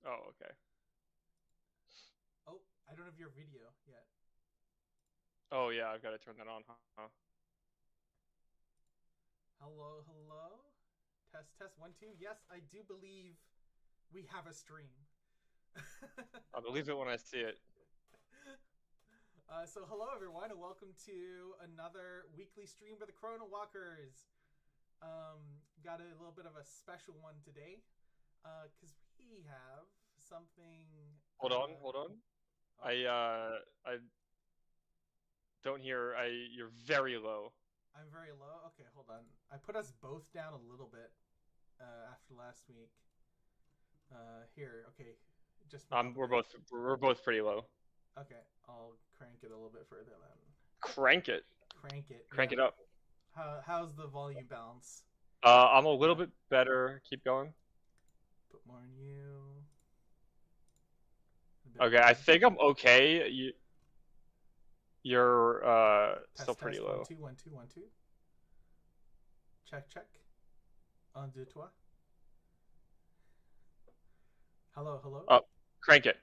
Oh, okay. Oh, I don't have your video yet. Oh, yeah, I've got to turn that on, huh? Hello, hello. Test, test, 1, 2. Yes, I do believe we have a stream. I'll believe it when I see it. So hello everyone, and welcome to another weekly stream of the Chrono Walkers. Got a little bit of a special one today, because we have something. Hold on. Oh, I don't hear. You're very low. I'm very low. Okay, hold on. I put us both down a little bit after last week. Here, okay, just We're both pretty low. okay. I'll crank it a little bit further then. Crank it. Crank it. Crank Yeah. it up. How's the volume balance? I'm a little bit better. Keep going. Put more on you. Okay, I think I'm okay. You're Test, still pretty test. low. 1, 2, 1, 2, 1, 2. Check, check. 1, 2, 3. Hello, hello. Up. Crank it.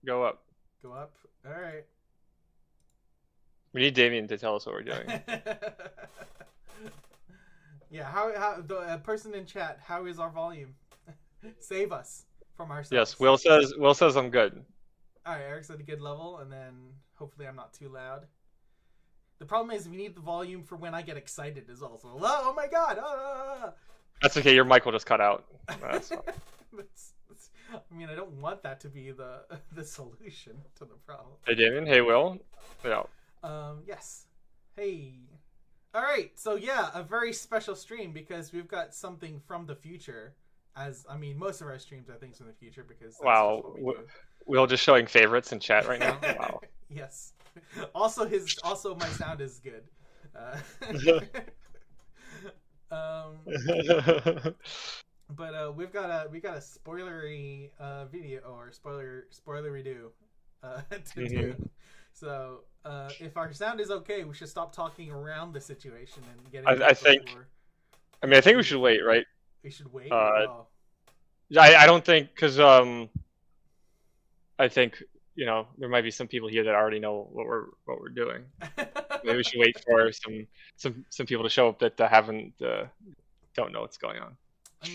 Go up. Go up. All right. We need Damien to tell us what we're doing. Yeah. How the person in chat? How is our volume? Save us from ourselves. Yes. Will says I'm good. All right. Eric's at a good level, and then hopefully I'm not too loud. The problem is we need the volume for when I get excited is also. Oh my god! That's okay. Your mic will just cut out. That's fine. I mean, I don't want that to be the solution to the problem. Hey Damien. Hey Will. Yeah. Yes. Hey. All right. So yeah, a very special stream because we've got something from the future. As I mean, most of our streams are things from the future because that's Wow. just what we do. Will just showing favorites in chat right now. Wow. Yes. Also, my sound is good. But we got a spoilery video or spoilery do to do. So if our sound is okay, we should stop talking around the situation and get into I think. I mean, I think we should wait, right? We should wait. I don't think because I think there might be some people here that already know what we're doing. Maybe we should wait for some people to show up that don't know what's going on. I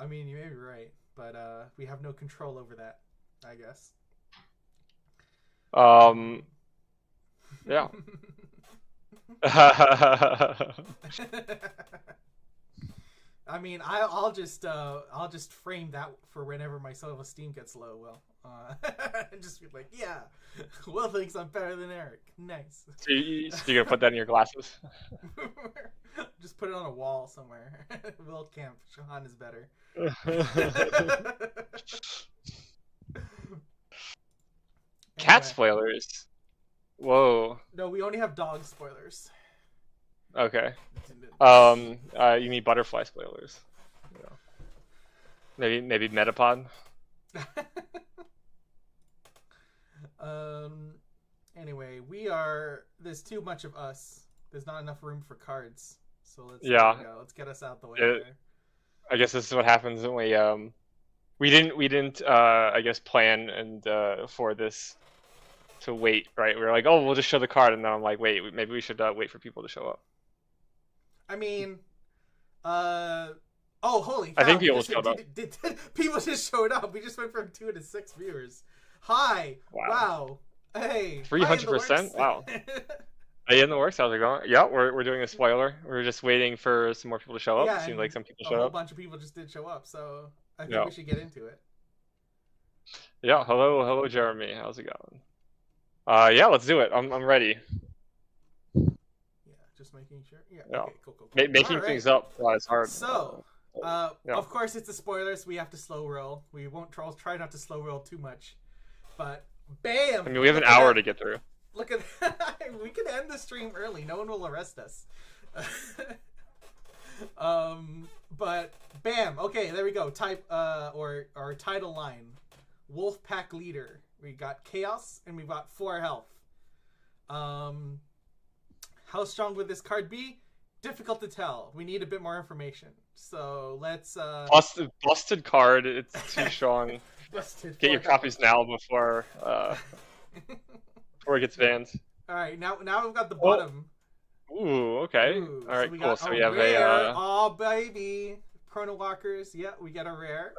mean, you may be right, but we have no control over that, I guess. Yeah. I mean, I'll just frame that for whenever my self-esteem gets low. Well, just be like, yeah, Will thinks I'm better than Eric. Nice. So you're gonna put that in your glasses? Just put it on a wall somewhere. Will Camp, Shahan is better. Cat spoilers. Whoa. No, we only have dog spoilers. Okay. You mean butterfly spoilers? Yeah. Maybe Metapod. Anyway, there's too much of us. There's not enough room for cards. So let's get us out the way there. I guess this is what happens when we didn't I guess plan and for this to wait, right? We were like, oh, we'll just show the card, and then I'm like, wait, maybe we should wait for people to show up. I mean, holy cow. I think people showed up. People just showed up. We just went from 2 to 6 viewers. Hi. Wow. Hey. 300%? Wow. Are you in the works? How's it going? Yeah, we're doing a spoiler. We're just waiting for some more people to show up. Yeah, it seems like some people showed up. A whole up. bunch of people just did show up, so I think we should get into it. Yeah, hello Jeremy. How's it going? Yeah, let's do it. I'm ready. Just making sure. Yeah. Yeah. Okay, cool. Making things up is hard. So, of course, it's a spoiler, so we have to slow roll. We won't try not to slow roll too much, but bam! I mean, we have an hour to get through. Look at that. We can end the stream early. No one will arrest us. But bam. Okay, there we go. Type or our title line: Wolfpack leader. We got chaos and we've got 4 health. How strong would this card be? Difficult to tell. We need a bit more information. So let's busted card. It's too strong. busted. Get your copies now before before it gets banned. All right, now we've got the Oh. bottom. Ooh, okay. Ooh, All right, so we cool. got So a we have rare. a Oh baby, Chrono Walkers. Yeah, we get a rare.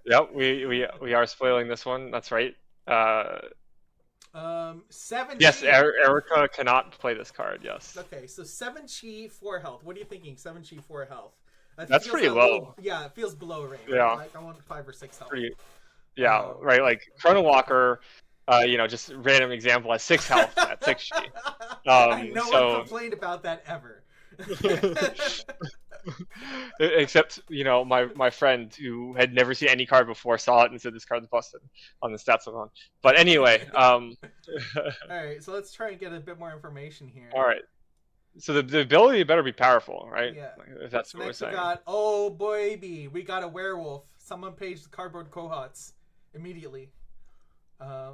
yep, we are spoiling this one. That's right. 7 Yes, chi. Erica cannot play this card. Yes. Okay, so 7 chi, 4 health. What are you thinking? 7 chi, 4 health. That's feels pretty a low. little- yeah, it feels below range. Yeah. Like I want 5 or 6 health. Pretty. Yeah, right. Like Chrono Walker, just random example at 6 health at 6 chi. No so... one complained about that ever. Except, my friend who had never seen any card before saw it and said this card's busted on the stats of on. But anyway, All right, so let's try and get a bit more information here. All right. So the ability better be powerful, right? Yeah. If that's So what we're next we saying. got, oh baby, we got a werewolf. Someone paged the cardboard cohots immediately. Yeah,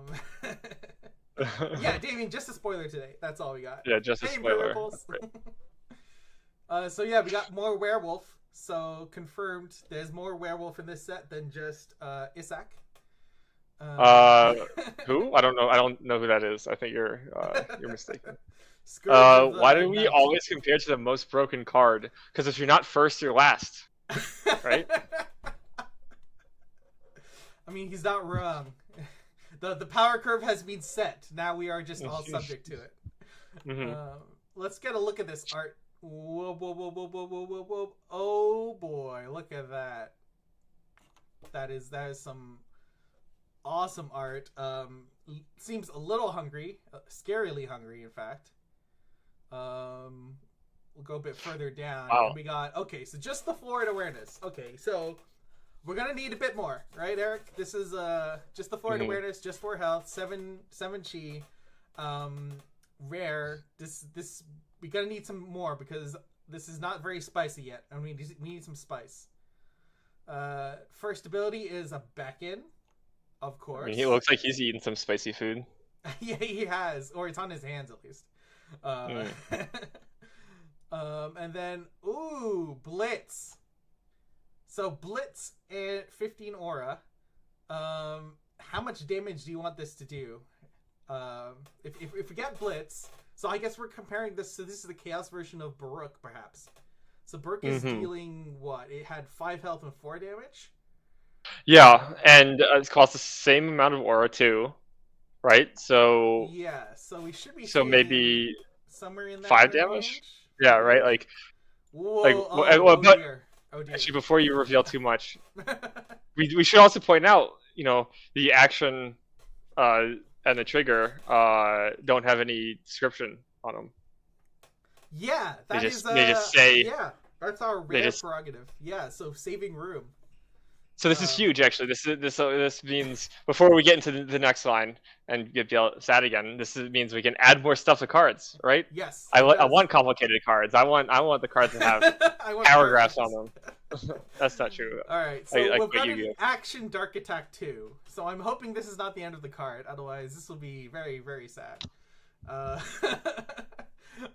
Damien, just a spoiler today. That's all we got. Yeah, just a spoiler. So yeah, we got more werewolf. So confirmed, there's more werewolf in this set than just Isak. Who? I don't know. I don't know who that is. I think you're mistaken. Why do we always compare to the most broken card? Because if you're not first, you're last, right? I mean, he's not wrong. The power curve has been set. Now we are just all subject to it. Mm-hmm. Let's get a look at this art. Whoa, whoa, whoa, whoa, whoa, whoa, whoa, whoa. Oh boy, look at that. That is some awesome art. Seems a little hungry, scarily hungry, in fact. We'll go a bit further down. Wow. And we got, okay, so just the Florida awareness. Okay, so we're gonna need a bit more, right, Eric? This is just the Florida awareness, just 4 health, 7 chi, rare. This we gotta need some more because this is not very spicy yet, and we need some spice. First ability is a beckon, of course. I mean, he looks like he's eating some spicy food. Yeah, he has, or it's on his hands at least. And then Blitz. So Blitz at 15 aura. How much damage do you want this to do? If we get Blitz, so I guess we're comparing this. So this is the chaos version of Baruch, perhaps. So Baruch is dealing what? It had 5 health and 4 damage. Yeah, and it costs the same amount of aura too, right? So yeah, so we should be. So maybe somewhere in that 5 range? damage. Yeah, right. Like, whoa, but dear. Oh dear. Actually, before you reveal too much, we should also point out, the action and the trigger don't have any description on them. Yeah, they just say. Yeah, that's our rare prerogative. Yeah, so saving room. So this is huge, actually. This means before we get into the next line and get sad again, means we can add more stuff to cards, right? Yes. I want complicated cards. I want the cards to have paragraphs on them. That's not true. All right, so we've got an action Dark Attack 2. So I'm hoping this is not the end of the card. Otherwise, this will be very, very sad.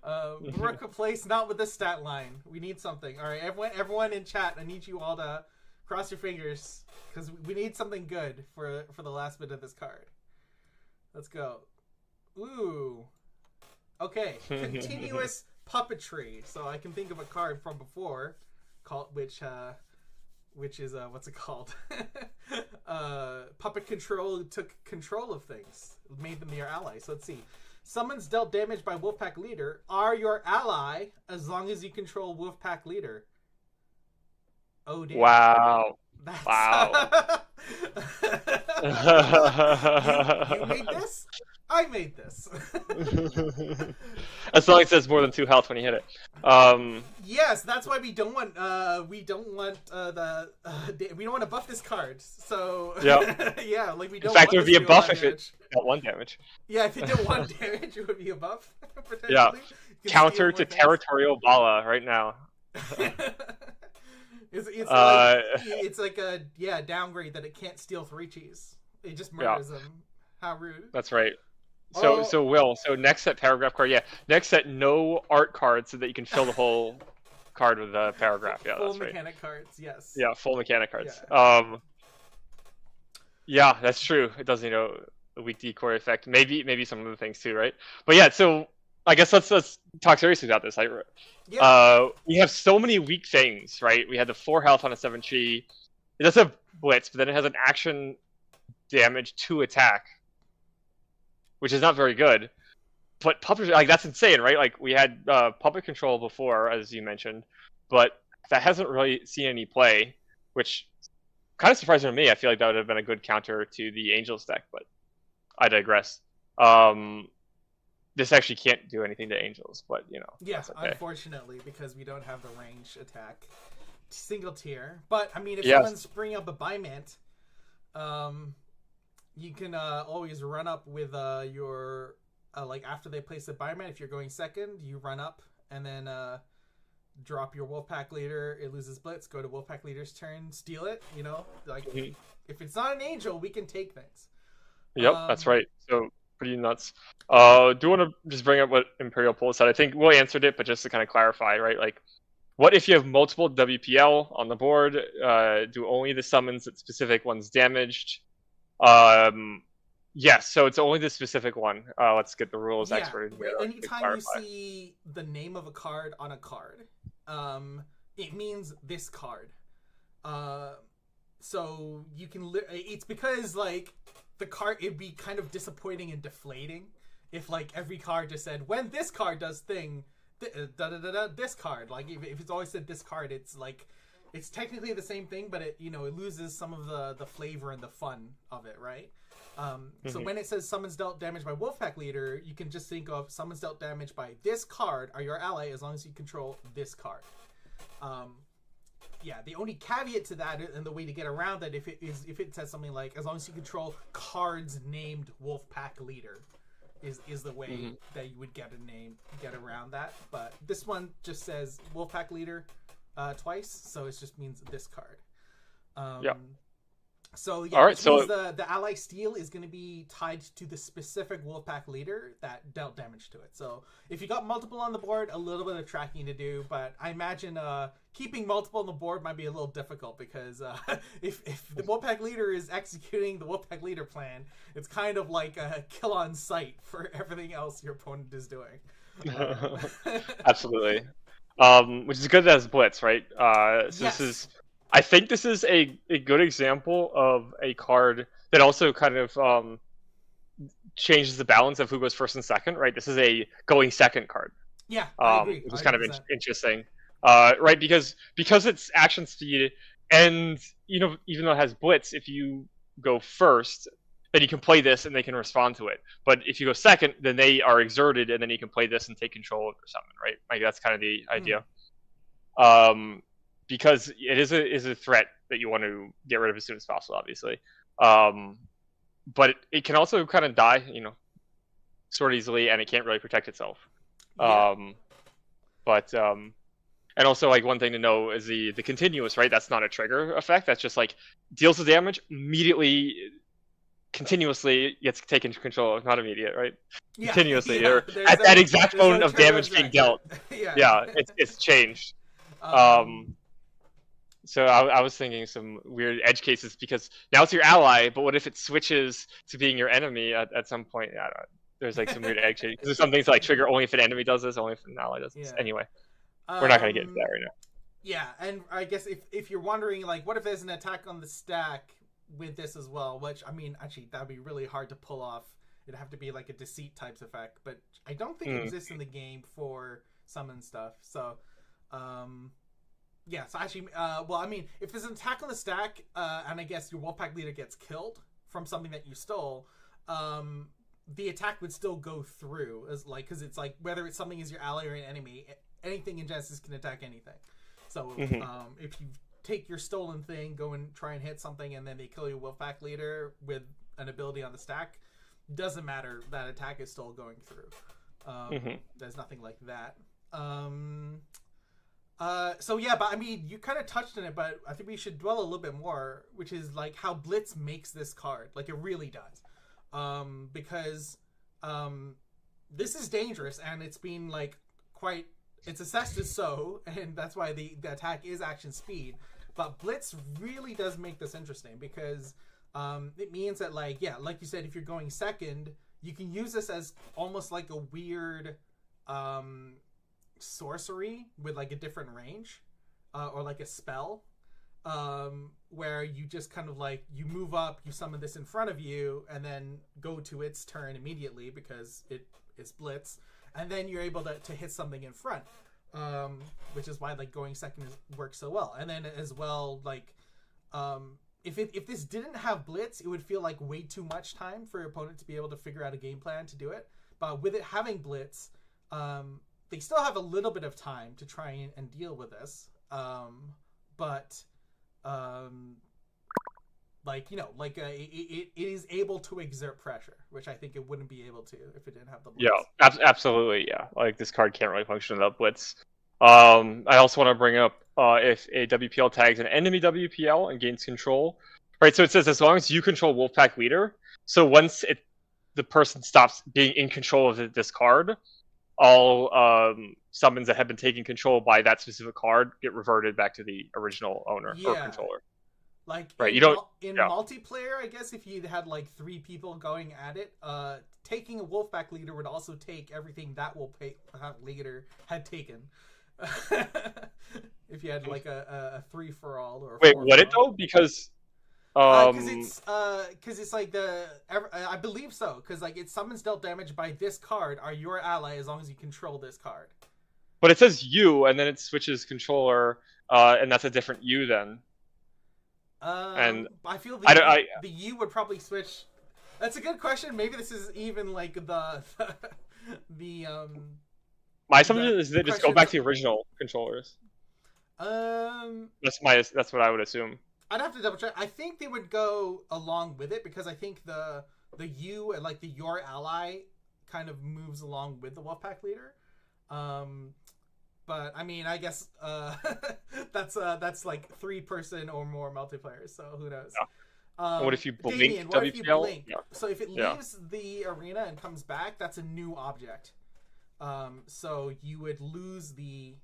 Baruch place not with this stat line. We need something. All right, everyone in chat, I need you all to cross your fingers because we need something good for the last bit of this card. Let's go. Ooh. Okay. Continuous puppetry. So I can think of a card from before called which is what's it called? Puppet control took control of things, made them your ally. So let's see. Summons dealt damage by Wolfpack leader are your ally as long as you control Wolfpack leader. Oh dear. Wow. Wow. you made this? I made this. As long as it says more than 2 health when you hit it. Yes, that's why we don't want we don't want to buff this card. So yeah, like we don't. In fact, want it would be a buff if damage. it got 1 damage. Yeah, if it did 1 damage, it would be a buff. Yeah. Counter to territorial Bala right now. It's like a downgrade that it can't steal 3 cheese. It just murders them. How rude. That's right. So Will, next set paragraph card, next set no art cards so that you can fill the whole card with a paragraph. Yeah, Full that's right. mechanic cards, yes. Yeah, full mechanic cards. Yeah. Yeah, that's true. It does, a weak decoy effect. Maybe some other things too, right? But yeah, so I guess let's talk seriously about this. Yeah. We have so many weak things, right? We had the 4 health on a 7 chi. It does have blitz, but then it has an action damage to attack, which is not very good. But puppet, like, that's insane, right? Like, we had puppet control before, as you mentioned, but that hasn't really seen any play, which kind of surprising to me. I feel like that would have been a good counter to the Angels deck, but I digress. This actually can't do anything to Angels, but Yeah, that's okay. unfortunately, because we don't have the range attack single tier. But I mean, if Yes. someone's bringing up a Bimant, you can always run up with your like after they place the Bimant. If you're going second, you run up and then drop your Wolfpack leader. It loses blitz. Go to Wolfpack leader's turn. Steal it. Like if it's not an Angel, we can take things. Yep, that's right. So pretty nuts. Do you want to just bring up what Imperial Pole said? I think Will answered it, but just to kind of clarify, right? Like, what if you have multiple WPL on the board? Do only the summons that specific ones damaged? Yes, so it's only the specific one. Let's get the rules expert in here. Anytime you see the name of a card on a card, it means this card. So you can. It's because like the card, it'd be kind of disappointing and deflating if like every card just said when this card does thing, this card. Like if it's always said this card, it's like it's technically the same thing, but it it loses some of the flavor and the fun of it, right? So when it says summons dealt damage by Wolfpack leader, you can just think of summons dealt damage by this card or your ally as long as you control this card. Yeah, the only caveat to that and the way to get around that if it says something like as long as you control cards named Wolfpack leader is the way that you would get around that. But this one just says Wolfpack leader twice, so it just means this card. Yeah. So yeah, all right, so the ally steal is going to be tied to the specific Wolfpack leader that dealt damage to it. So if you got multiple on the board, a little bit of tracking to do, but I imagine keeping multiple on the board might be a little difficult because if the Wolfpack leader is executing the Wolfpack leader plan, it's kind of like a kill on sight for everything else your opponent is doing. Absolutely. Which is good as blitz, right? So yes. I think this is a good example of a card that also kind of changes the balance of who goes first and second, right? This is a going second card. Yeah, I agree. Which is kind of interesting, right? Because it's action speed, and even though it has blitz, if you go first, then you can play this and they can respond to it. But if you go second, then they are exerted, and then you can play this and take control or something, right? Like that's kind of the idea. Because it is a threat that you want to get rid of as soon as possible, obviously. But it can also kind of die, sort of easily, and it can't really protect itself. Yeah. And also, like, one thing to know is the continuous, right? That's not a trigger effect. That's just like deals the damage immediately, continuously gets taken control. Not immediate, right? Yeah. Continuously, or at that exact moment of damage being dealt. Yeah, it's changed. So I was thinking some weird edge cases because now it's your ally, but what if it switches to being your enemy at some point? I don't know. There's like some weird edge cases. There's some things like trigger only if an enemy does this, only if an ally does this. Yeah. Anyway, we're not going to get into that right now. Yeah, and I guess if you're wondering, like, what if there's an attack on the stack with this as well, which, I mean, actually, that would be really hard to pull off. It'd have to be like a deceit types effect, but I don't think it exists in the game for summon stuff. So, yeah, so actually, well, I mean, if there's an attack on the stack, and I guess your Wolfpack leader gets killed from something that you stole, the attack would still go through, because it's like, whether it's something is your ally or an enemy, anything in Genesis can attack anything. So, if you take your stolen thing, go and try and hit something, and then they kill your Wolfpack leader with an ability on the stack, doesn't matter, that attack is still going through. There's nothing like that. So yeah, but I mean, you kind of touched on it, but I think we should dwell a little bit more, which is like how Blitz makes this card. Like, it really does. Because this is dangerous, and it's been like quite it's assessed as so, and that's why the attack is action speed. But Blitz really does make this interesting because it means that, like you said, if you're going second, you can use this as almost like a weird sorcery with like a different range, or like a spell, where you just kind of like you move up, you summon this in front of you, and then go to its turn immediately because it is Blitz, and then you're able to hit something in front. Which is why like going second works so well. And then as well, like if this didn't have Blitz, it would feel like way too much time for your opponent to be able to figure out a game plan to do it. But with it having Blitz, they still have a little bit of time to try and deal with this. It is able to exert pressure, which I think it wouldn't be able to if it didn't have the Blitz. Yeah, absolutely, yeah. Like, this card can't really function without Blitz. I also want to bring up if a WPL tags an enemy WPL and gains control. Right, so it says as long as you control Wolfpack leader, so once the person stops being in control of this card, all summons that have been taken control by that specific card get reverted back to the original owner or controller. Like, right, in multiplayer, I guess if you had like 3 people going at it, taking a Wolfpack leader would also take everything that Wolfpack leader had taken. If you had like a 3-for-all or wait, would it though? Because it's like I believe so, because like it summons dealt damage by this card are your ally as long as you control this card. But it says you, and then it switches controller, and that's a different you then. And I feel the U would probably switch. That's a good question. Maybe this is even like the my assumption is they just go back to the original controllers. That's what I would assume. I'd have to double check. I think they would go along with it because I think the U and like the your ally kind of moves along with the Wolfpack leader. But I mean, I guess that's like 3-person or more multiplayer. So who knows? Yeah. What if you blink? Damien, what if you blink? Yeah. So if it leaves the arena and comes back, that's a new object. So you would lose the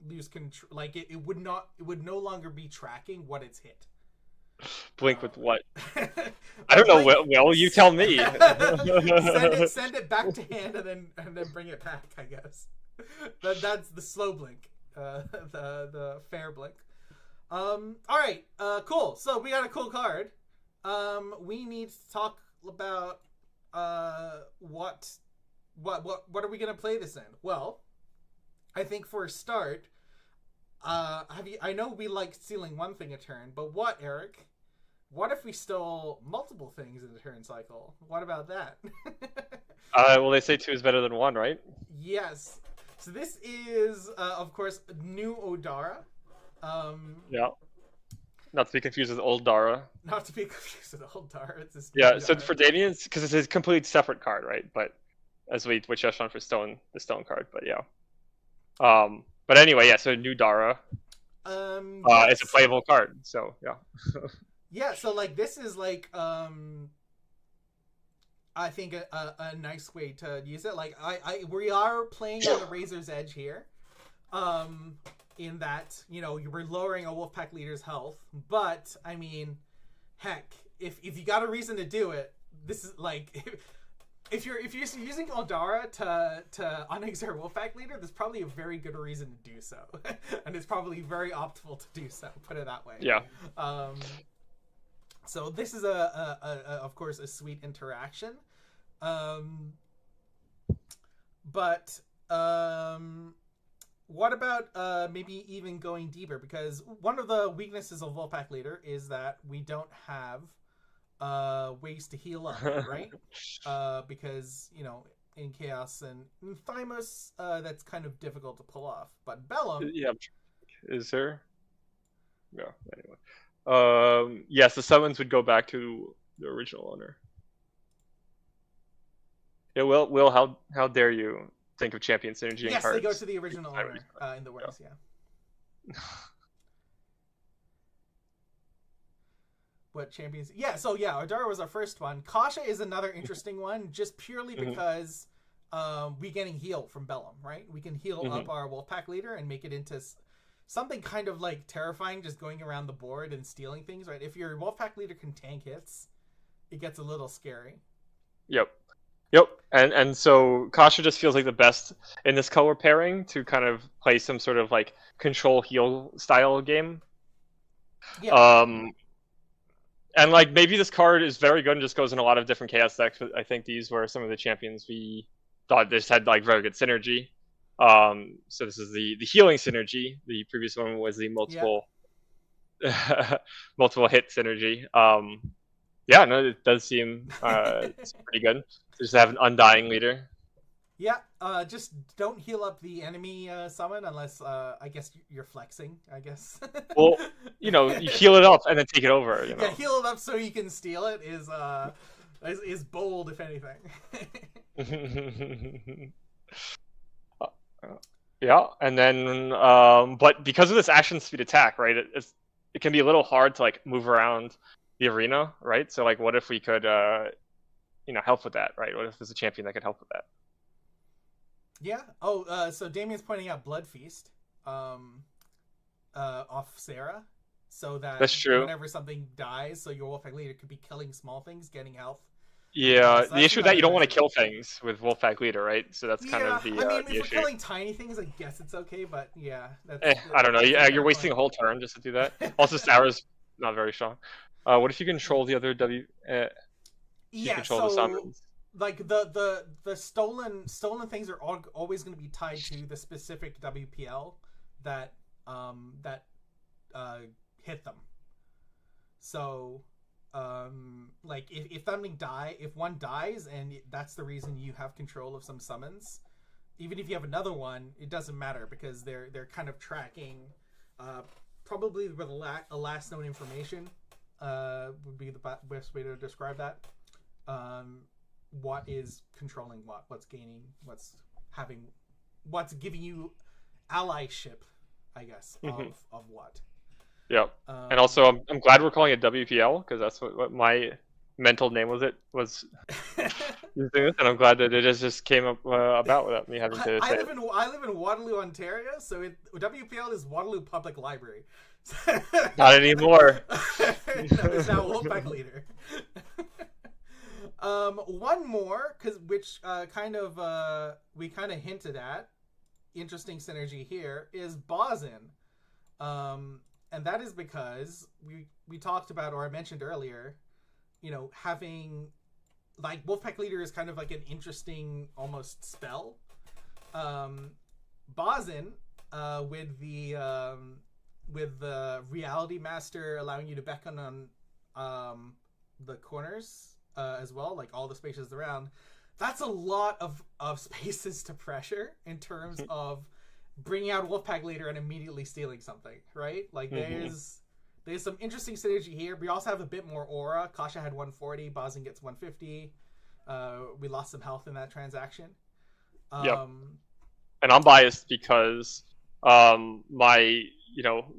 lose control. Like it would no longer be tracking what it's hit. Blink with what? I don't know. Well, you tell me. send it back to hand and then bring it back, I guess. That's the slow blink, the fair blink. All right, cool. So we got a cool card. We need to talk about what are we gonna play this in? Well, I think for a start, I know we like stealing one thing a turn, but what, Eric? What if we stole multiple things in the turn cycle? What about that? Well, they say 2 is better than 1, right? Yes. So this is, of course, new Odara. Yeah. Not to be confused with old Dara. Not to be confused with old Dara. It's this so for Damien's, because it's a complete separate card, right? But as we touched on for the stone card, but yeah. But anyway, so new Dara. Yes. It's a playable card, so yeah. Yeah, so like this is like I think a nice way to use it. Like we are playing on the razor's edge here, in that we're lowering a Wolfpack leader's health. But I mean, heck, if you got a reason to do it, this is like if you're using Odara to unexert Wolfpack leader, there's probably a very good reason to do so, and it's probably very optimal to do so. Put it that way. Yeah. So this is of course a sweet interaction. But what about maybe even going deeper? Because one of the weaknesses of Wolfpack leader is that we don't have ways to heal up, right? Because in Chaos and in Thymus, that's kind of difficult to pull off. But Bellum, is there? No, anyway. Yes, the summons would go back to the original owner. Yeah, Will, how dare you think of champion synergy in cards? Yes, they go to the original owner in the words, yeah. What champions? Yeah, so Odara was our first one. Kasha is another interesting one, just purely because we getting heal from Bellum, right? We can heal up Hmm. our Wolfpack leader and make it into something kind of like terrifying, just going around the board and stealing things, right? If your Wolfpack leader can tank hits, it gets a little scary. Yep. Yep. And so Kasha just feels like the best in this color pairing to kind of play some sort of like control heal style game. Yeah, Um, and like maybe this card is very good and just goes in a lot of different chaos decks. But I think these were some of the champions we thought just had like very good synergy. So this is the healing synergy. The previous one was the yeah, multiple hit synergy. Yeah, no, it does seem it's pretty good. Just have an undying leader. yeah. Just don't heal up the enemy summon unless I guess you're flexing. I guess. Well, you heal it up and then take it over. Yeah, heal it up so you can steal it is bold if anything. Yeah, and then but because of this action speed attack, right? It can be a little hard to like move around the arena, right? So like, what if we could help with that, right? What if there's a champion that could help with that? Yeah. Oh, so Damien's pointing out Blood Feast, off Sarah, so that That's true. whenever something dies, so your Wolfpack leader could be killing small things, getting health. Yeah, So the that's issue is that you don't another. want to kill things with Wolfpack Leader, right? So that's kind Yeah, of I mean, the if we're issue. killing tiny things, I guess it's okay. But yeah, I don't know. that's a You're fair wasting a point. whole turn just to do that. Also, Sarah's not very strong. What if you control the other W? You Yeah. control the So summons. like the stolen things are always going to be tied to the specific WPL that that hit them. So like if one dies and that's the reason you have control of some summons, even if you have another one, it doesn't matter because they're kind of tracking uh probably with a last known information would be the best way to describe that. um what is controlling what's gaining, having what's giving you allyship, I guess, of what. Yep. And um also, I'm glad we're calling it WPL because that's what my mental name was using this, and I'm glad that it just came up about without me having to I say live it. in Waterloo, Ontario, so WPL is Waterloo Public Library. Not anymore. No, it's now Wolfpack Leader. One more, which we kind of hinted at, interesting synergy here is Bosin, and that is because we talked about, or I mentioned earlier, having like Wolfpack Leader is kind of like an interesting almost spell. Bosin, with the Reality Master allowing you to beckon on the corners as well, like all the spaces around. That's a lot of spaces to pressure in terms of bringing out Wolfpack Leader and immediately stealing something, right? Like there's some interesting synergy here. We also have a bit more aura. Kasha had 140, Bosin gets 150. We lost some health in that transaction. Yep. And I'm biased because my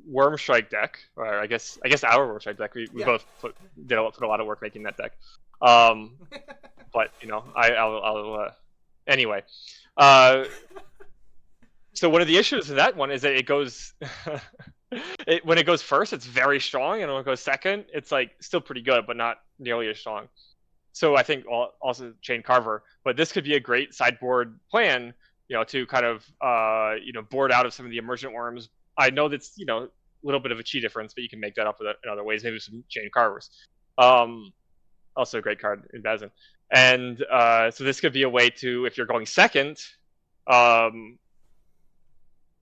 Worm Strike deck, or I guess our Worm Strike deck, we both put a lot of work making that deck. But I'll anyway. So one of the issues with that one is that it goes when it goes first, it's very strong, and when it goes second, it's like still pretty good, but not nearly as strong. So I think also Chain Carver, but this could be a great sideboard plan, to kind of board out of some of the emergent worms. I know that's a little bit of a chi difference, but you can make that up in other ways, maybe some Chain Carvers. Also a great card in Bazin. And so this could be a way to, if you're going second,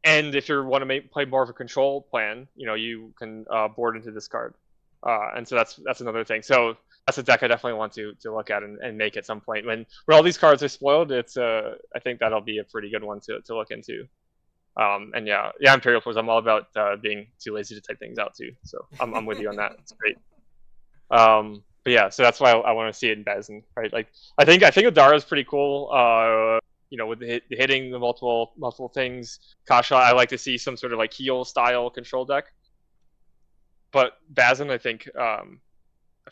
and if you want to play more of a control plan, you can board into this card. And so that's another thing. So that's a deck I definitely want to look at and make at some point. When all these cards are spoiled, it's I think that'll be a pretty good one to look into. And yeah, Imperial Force. I'm all about being too lazy to type things out too. So I'm with you on that. It's great. But yeah, so that's why I want to see it in Bazin, right? Like I think Adara is pretty cool. With hitting the multiple things. Kasha, I like to see some sort of like heal style control deck. But Bazin, I think, I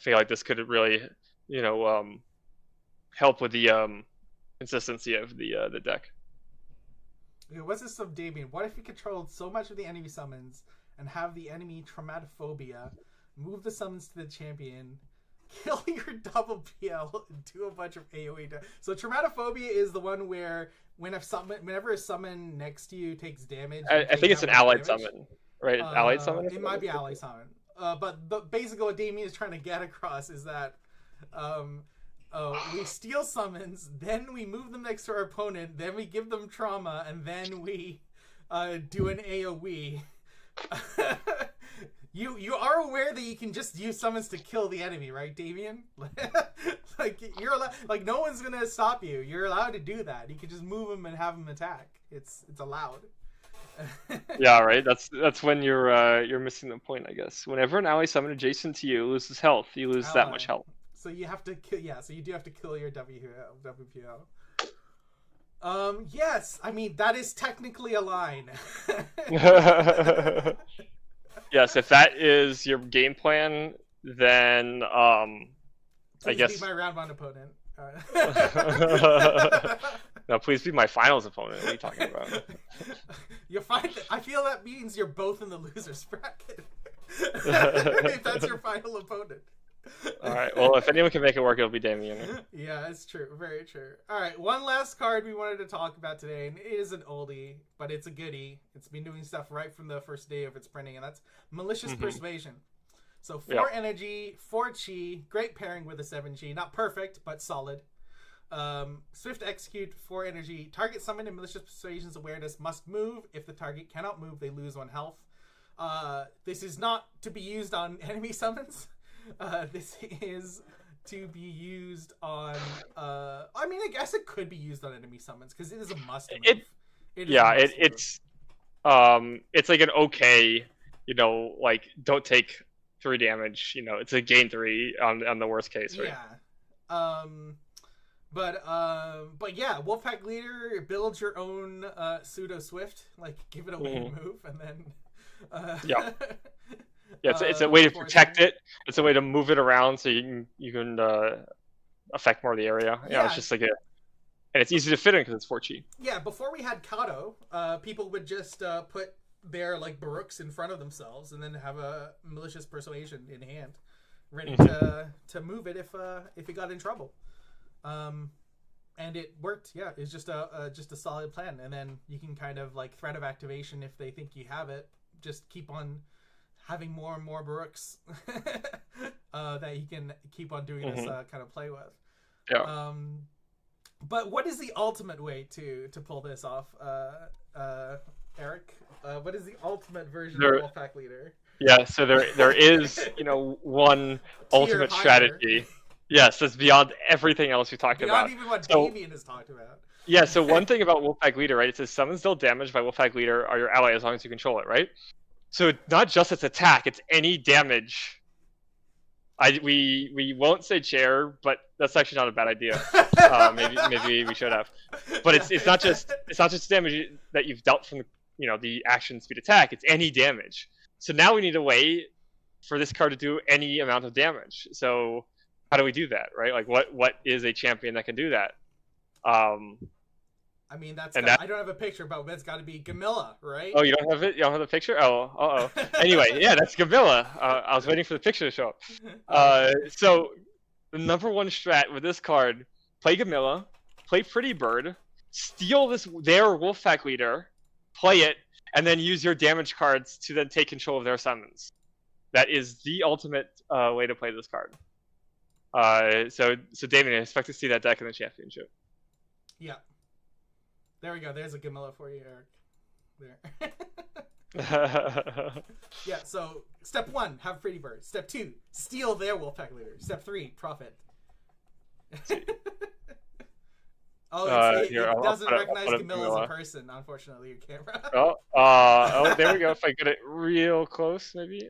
feel like this could really, help with the consistency of the deck. Okay, what's this of Damien? What if you controlled so much of the enemy summons and have the enemy Traumatophobia, move the summons to the champion, kill your double PL, and do a bunch of AoE damage? So Traumatophobia is the one where whenever a summon next to you takes damage, I think it's an allied summon, right? Allied summon. It might be allied summon. But basically what Damien is trying to get across is that we steal summons, then we move them next to our opponent, then we give them trauma, and then we do an AoE. You are aware that you can just use summons to kill the enemy, right, Damien? Like you're allowed, like no one's gonna stop you. You're allowed to do that. You can just move them and have them attack. It's allowed. Yeah, right. That's when you're missing the point, I guess. Whenever an ally summon adjacent to you loses health, you lose that much health. So you have to kill. Yeah, so you do have to kill your WPO. Yes, I mean that is technically a line. Yes, if that is your game plan, then Please I guess be my round one opponent. No, please be my finals opponent. What are you talking about? You're fine. I feel that means you're both in the losers bracket. If that's your final opponent. All right. Well, if anyone can make it work, it'll be Damien. Yeah, it's true. Very true. All right. One last card we wanted to talk about today, and it is an oldie, but it's a goodie. It's been doing stuff right from the first day of its printing, and that's Malicious Persuasion. So 4 energy, 4 chi, great pairing with a 7 chi. Not perfect, but solid. Swift execute, 4 energy. Target summon in Malicious Persuasion's awareness must move. If the target cannot move, they lose 1 health. This is not to be used on enemy summons. This is to be used on. I mean, I guess it could be used on enemy summons because it is a must move. It's like an okay, like don't take 3 damage. It's a gain 3 on the worst case, right? Yeah. But yeah, Wolfpack Leader builds your own pseudo Swift, like give it a way to move, and then yeah. Yeah, it's a way to protect it. It's a way to move it around so you can affect more of the area. Yeah, it's just like and it's easy to fit in because it's 4 chi. Yeah, before we had Kato, people would just put their like Baruchs in front of themselves and then have a Malicious Persuasion in hand, ready to move it if it got in trouble. And it worked. Yeah, it's just a solid plan, and then you can kind of like threat of activation if they think you have it. Just keep on having more and more Baruchs that you can keep on doing this kind of play with. Yeah. But what is the ultimate way to pull this off, Eric? What is the ultimate version of Wolfpack Leader? Yeah, so there is, one ultimate strategy. Yes, that's beyond everything else we talked about. Beyond even what Damien has talked about. Yeah, so one thing about Wolfpack Leader, right? It says summons dealt damage by Wolfpack Leader are your ally as long as you control it, right? So not just its attack, it's any damage. We won't say chair, but that's actually not a bad idea. Maybe we should have. But it's not just damage that you've dealt from the action speed attack. It's any damage. So now we need a way for this card to do any amount of damage. So how do we do that, right? Like what is a champion that can do that? I mean, I don't have a picture, but it's got to be Gamilla, right? Oh, you don't have it? You don't have the picture? Oh. Anyway, yeah, that's Gamilla. I was waiting for the picture to show up. So the number one strat with this card: play Gamilla, play Pretty Bird, steal their Wolfpack Leader, play it, and then use your damage cards to then take control of their summons. That is the ultimate way to play this card. So Damien, I expect to see that deck in the championship. Yeah. There we go. There's a Gamilla for you, Eric. There. Yeah, so step 1, have Pretty Bird. Step 2, steal their Wolfpack Leader. Step 3, profit. It doesn't recognize Gamilla as a person, unfortunately, your camera. There we go. If I get it real close, maybe.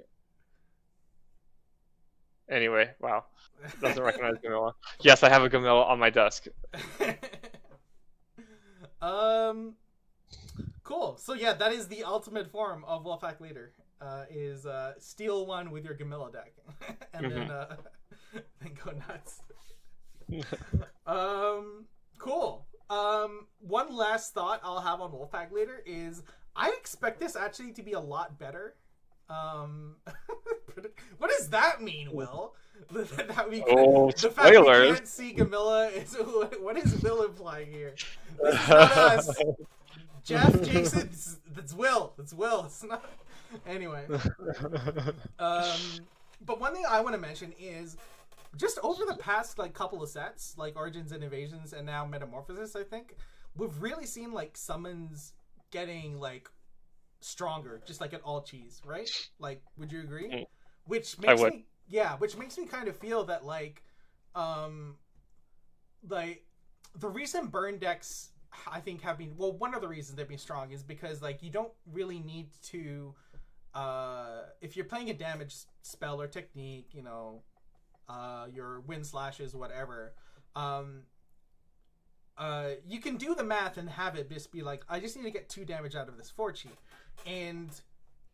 Anyway, wow. It doesn't recognize Gamilla. Yes, I have a Gamilla on my desk. Cool. So yeah, that is the ultimate form of Wolfpack Leader. Is steal one with your Gamilla deck, and then go nuts. Cool. One last thought I'll have on Wolfpack Leader is I expect this actually to be a lot better. What does that mean, Will? That we can, Oh, the fact we spoilers! can't see Camilla is what is Will implying here? This is not us. Jeff, Jason, that's Will. That's Will. It's not. Anyway, but one thing I want to mention is just over the past like couple of sets, like Origins and Invasions, and now Metamorphosis, I think we've really seen like summons getting like stronger, just like at all cheese, right? Like, would you agree? Which makes me, yeah, which makes me kind of feel that like the recent burn decks, I think have been, well, one of the reasons they've been strong is because like you don't really need to, if you're playing a damage spell or technique, you know, your wind slashes, whatever, you can do the math and have it just be like, I just need to get 2 damage out of this 4-chi. And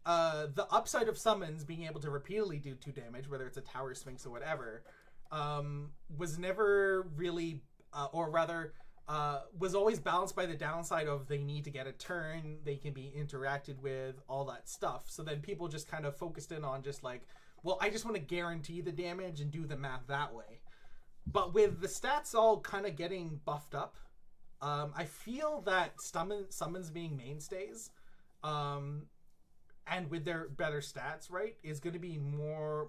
the upside of summons being able to repeatedly do 2 damage, whether it's a Tower Sphinx or whatever, was never really, or rather, was always balanced by the downside of they need to get a turn, they can be interacted with, all that stuff. So then people just kind of focused in on just like, well, I just want to guarantee the damage and do the math that way. But with the stats all kind of getting buffed up, I feel that summons being mainstays, and with their better stats, right, is going to be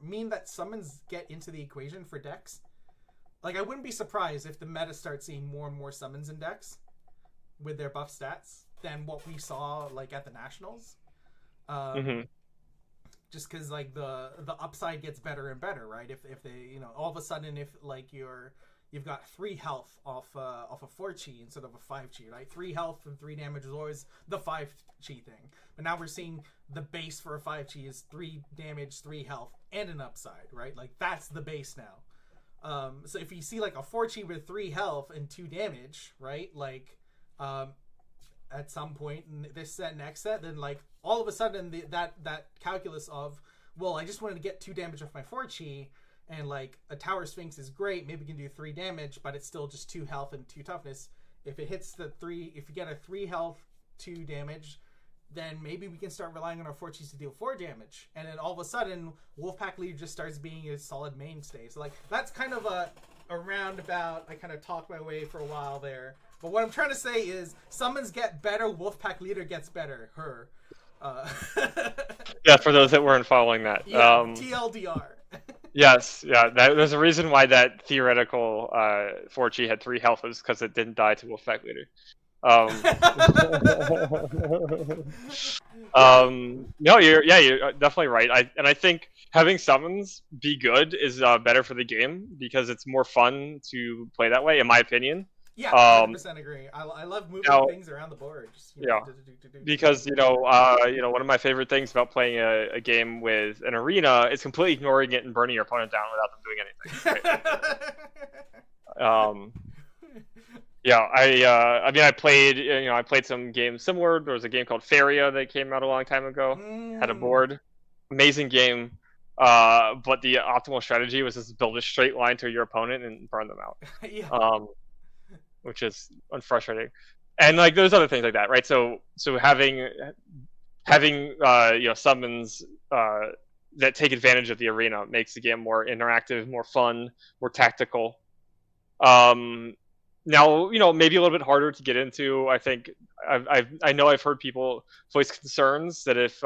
mean that summons get into the equation for decks. Like, I wouldn't be surprised if the meta starts seeing more and more summons in decks with their buff stats than what we saw like at the Nationals. Just because like the upside gets better and better, right? If they, you know, all of a sudden if like you've got 3 health off a 4-chi instead of a 5-chi, right? 3 health and 3 damage is always the 5-chi thing, but now we're seeing the base for a 5-chi is 3 damage, 3 health, and an upside, right? Like that's the base now. So if you see like a 4-chi with 3 health and 2 damage, right? Like at some point in this set, next set, then like all of a sudden that calculus of, well, I just wanted to get 2 damage off my 4-chi, and like a Tower Sphinx is great, maybe we can do 3 damage, but it's still just 2 health and 2 toughness. If it hits the 3, if you get a 3 health, 2 damage, then maybe we can start relying on our 4-chis to deal 4 damage. And then all of a sudden, Wolfpack Leader just starts being a solid mainstay. So like that's kind of a roundabout, I kind of talked my way for a while there. But what I'm trying to say is summons get better, Wolfpack Leader gets better. Yeah, for those that weren't following that. Yeah, TLDR. Yes, yeah. There's a reason why that theoretical 4-chi had 3 health was because it didn't die to Wolfpack Leader. No, you're definitely right. I think having summons be good is better for the game because it's more fun to play that way, in my opinion. Yeah, 100% agree. I love moving things around the board. Just, because one of my favorite things about playing a game with an arena is completely ignoring it and burning your opponent down without them doing anything. Right? Yeah, I played some games similar. There was a game called Feria that came out a long time ago. Had a board, amazing game. But the optimal strategy was just build a straight line to your opponent and burn them out. Which is unfrustrating. And like there's other things like that, right? So having summons that take advantage of the arena makes the game more interactive, more fun, more tactical. Now, maybe a little bit harder to get into. I think I know I've heard people voice concerns that if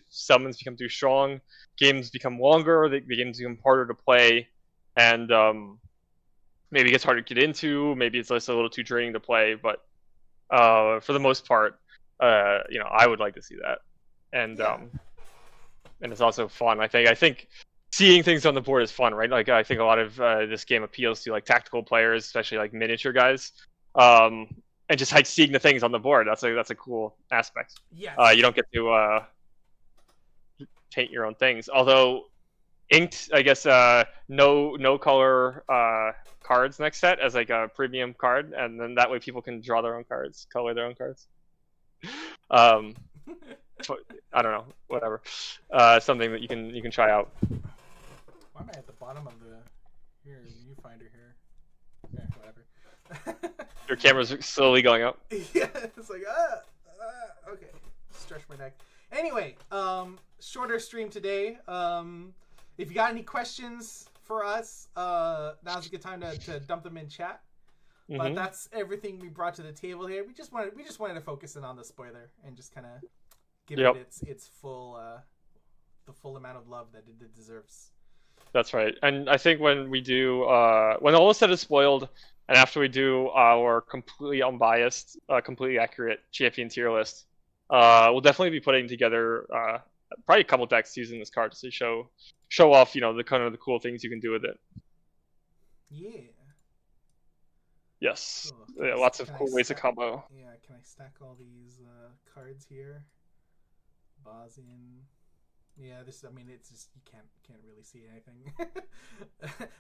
summons become too strong, games become longer, the games become harder to play, and maybe it gets harder to get into. Maybe it's just a little too draining to play. But for the most part, I would like to see that, and it's also fun. I think seeing things on the board is fun, right? Like I think a lot of this game appeals to like tactical players, especially like miniature guys, and just like seeing the things on the board. That's a cool aspect. Yeah. You don't get to paint your own things, although inked, I guess, no color cards next set as like a premium card, and then that way people can draw their own cards, color their own cards. I don't know, whatever. Something that you can try out. Why am I at the bottom of the viewfinder here? whatever. Your camera's slowly going up. Yeah, it's like okay, stretch my neck. Anyway, shorter stream today. If you got any questions for us, now's a good time to dump them in chat. But that's everything we brought to the table here. We just wanted to focus in on the spoiler and just kind of give it its full the full amount of love that it deserves. That's right. And I think when we do when all is said is spoiled, and after we do our completely unbiased, completely accurate champion tier list, we'll definitely be putting together probably a couple decks using this card to show off, the kind of the cool things you can do with it. Yeah. Yes. Cool. Yeah, lots of cool ways to combo. Yeah, can I stack all these cards here? Bosnian. Yeah, it's just you can't really see anything.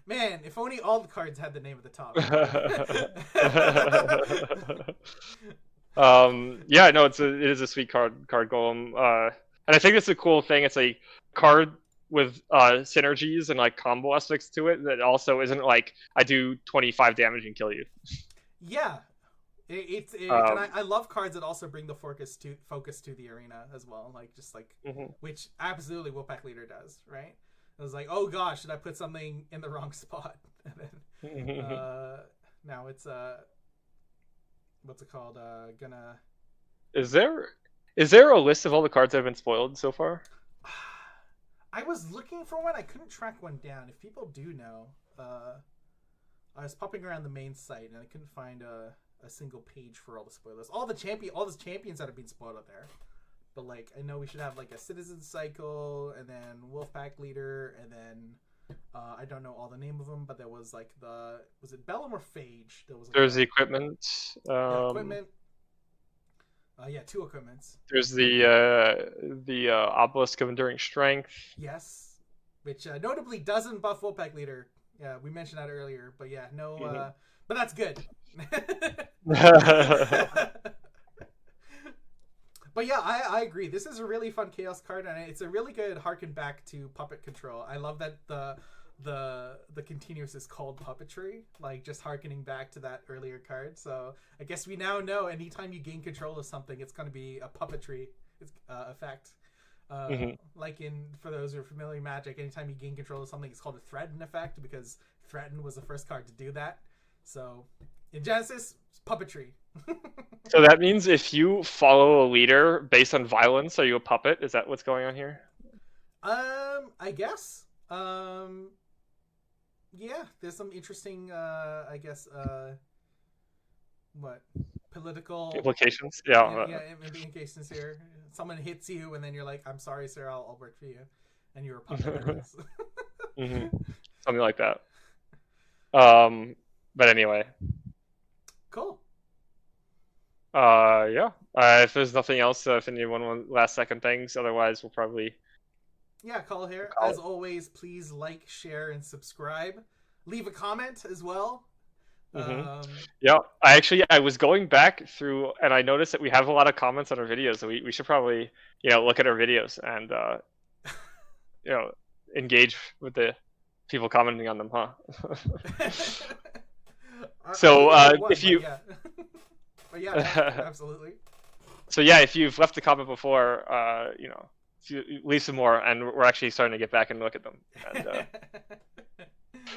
Man, if only all the cards had the name at the top. Yeah, no, it is a sweet card golem. And I think it's a cool thing. It's a card with synergies and like combo aspects to it that also isn't like I do 25 damage and kill you. Yeah. And I love cards that also bring the focus to the arena as well, like just like which absolutely Wolfpack Leader does, right? It was like, oh gosh, did I put something in the wrong spot? And then now it's what's it called? Is there a list of all the cards that have been spoiled so far? I was looking for one. I couldn't track one down. If people do know, I was popping around the main site and I couldn't find a single page for all the spoilers. All the champions that have been spoiled out there. But like, I know we should have like a Citizen Cycle, and then Wolfpack Leader, and then I don't know all the name of them, but there was like was it Bellum or Phage? There's the equipment. Equipment. Yeah, 2 equipments. There's the Obelisk of Enduring Strength. Yes, which notably doesn't buff Wolfpack Leader. Yeah, we mentioned that earlier, but yeah, no, but that's good. But yeah, I agree. This is a really fun Chaos card, and it's a really good harken back to Puppet Control. I love that the continuous is called Puppetry, like just harkening back to that earlier card. So I guess we now know anytime you gain control of something, it's going to be a puppetry effect. Like for those who are familiar with Magic, anytime you gain control of something, it's called a Threaten effect, because Threaten was the first card to do that. So in Genesis, it's puppetry. So that means if you follow a leader based on violence, are you a puppet? Is that what's going on here? I guess. Yeah, there's some interesting, I guess, political implications? Yeah. Yeah, implications here. Someone hits you, and then you're like, "I'm sorry, sir. I'll work for you," and you're a puppet. Something like that. But anyway. Cool. Yeah. If there's nothing else, if anyone wants last second things, otherwise we'll probably. Yeah, call here. As always, please like, share, and subscribe. Leave a comment as well. Yeah, I was going back through and I noticed that we have a lot of comments on our videos, so we should probably look at our videos and engage with the people commenting on them, huh? So if you but yeah, absolutely. So yeah, if you've left a comment before, if you leave some more, and we're actually starting to get back and look at them, and,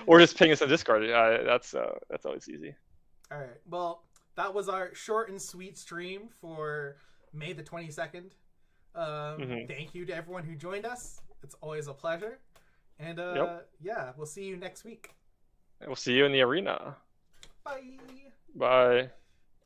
or just ping us on Discord. That's always easy. All right. Well, that was our short and sweet stream for May the 22nd. Thank you to everyone who joined us. It's always a pleasure. And yeah, we'll see you next week. We'll see you in the arena. Bye. Bye.